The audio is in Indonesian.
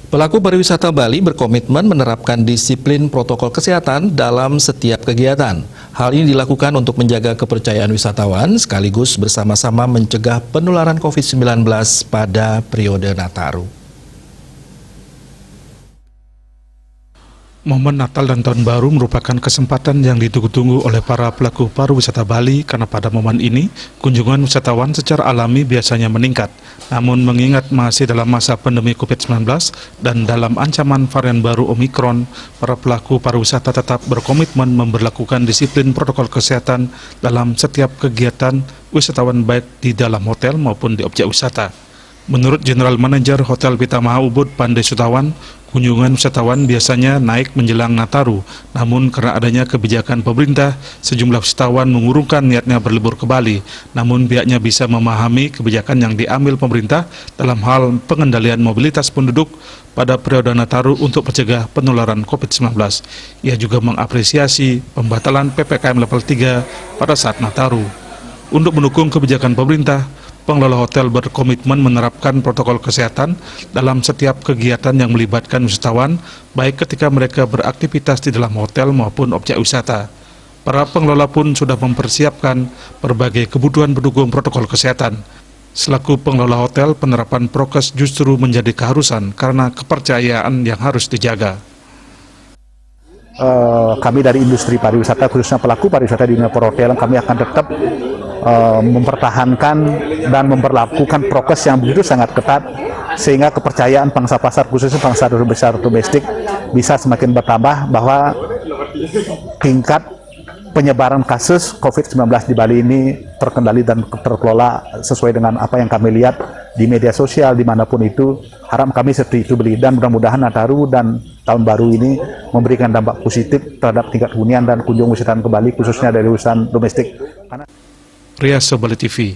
Pelaku pariwisata Bali berkomitmen menerapkan disiplin protokol kesehatan dalam setiap kegiatan. Hal ini dilakukan untuk menjaga kepercayaan wisatawan sekaligus bersama-sama mencegah penularan COVID-19 pada periode Nataru. Momen Natal dan Tahun Baru merupakan kesempatan yang ditunggu-tunggu oleh para pelaku pariwisata Bali karena pada momen ini kunjungan wisatawan secara alami biasanya meningkat. Namun mengingat masih dalam masa pandemi COVID-19 dan dalam ancaman varian baru Omikron, para pelaku pariwisata tetap berkomitmen memberlakukan disiplin protokol kesehatan dalam setiap kegiatan wisatawan baik di dalam hotel maupun di objek wisata. Menurut General Manager Hotel Pita Maha Ubud Pandey Sutawan, kunjungan wisatawan biasanya naik menjelang Nataru, namun karena adanya kebijakan pemerintah, sejumlah wisatawan mengurungkan niatnya berlibur ke Bali. Namun pihaknya bisa memahami kebijakan yang diambil pemerintah dalam hal pengendalian mobilitas penduduk pada periode Nataru untuk mencegah penularan COVID-19. Ia juga mengapresiasi pembatalan PPKM level 3 pada saat Nataru. Untuk mendukung kebijakan pemerintah, pengelola hotel berkomitmen menerapkan protokol kesehatan dalam setiap kegiatan yang melibatkan wisatawan, baik ketika mereka beraktivitas di dalam hotel maupun objek wisata. Para pengelola pun sudah mempersiapkan berbagai kebutuhan pendukung protokol kesehatan. Selaku pengelola hotel, penerapan prokes justru menjadi keharusan karena kepercayaan yang harus dijaga. Kami dari industri pariwisata, khususnya pelaku pariwisata di dunia perhotelan, kami akan tetap mempertahankan dan memperlakukan prokes yang begitu sangat ketat sehingga kepercayaan pangsa pasar, khususnya pangsa besar domestik, bisa semakin bertambah bahwa tingkat penyebaran kasus COVID-19 di Bali ini terkendali dan terkelola sesuai dengan apa yang kami lihat di media sosial dimanapun itu. Harap kami seperti itu beli, dan mudah-mudahan Nataru dan Tahun Baru ini memberikan dampak positif terhadap tingkat hunian dan kunjung wisatawan ke Bali, khususnya dari wisatawan domestik. Rias Bali TV.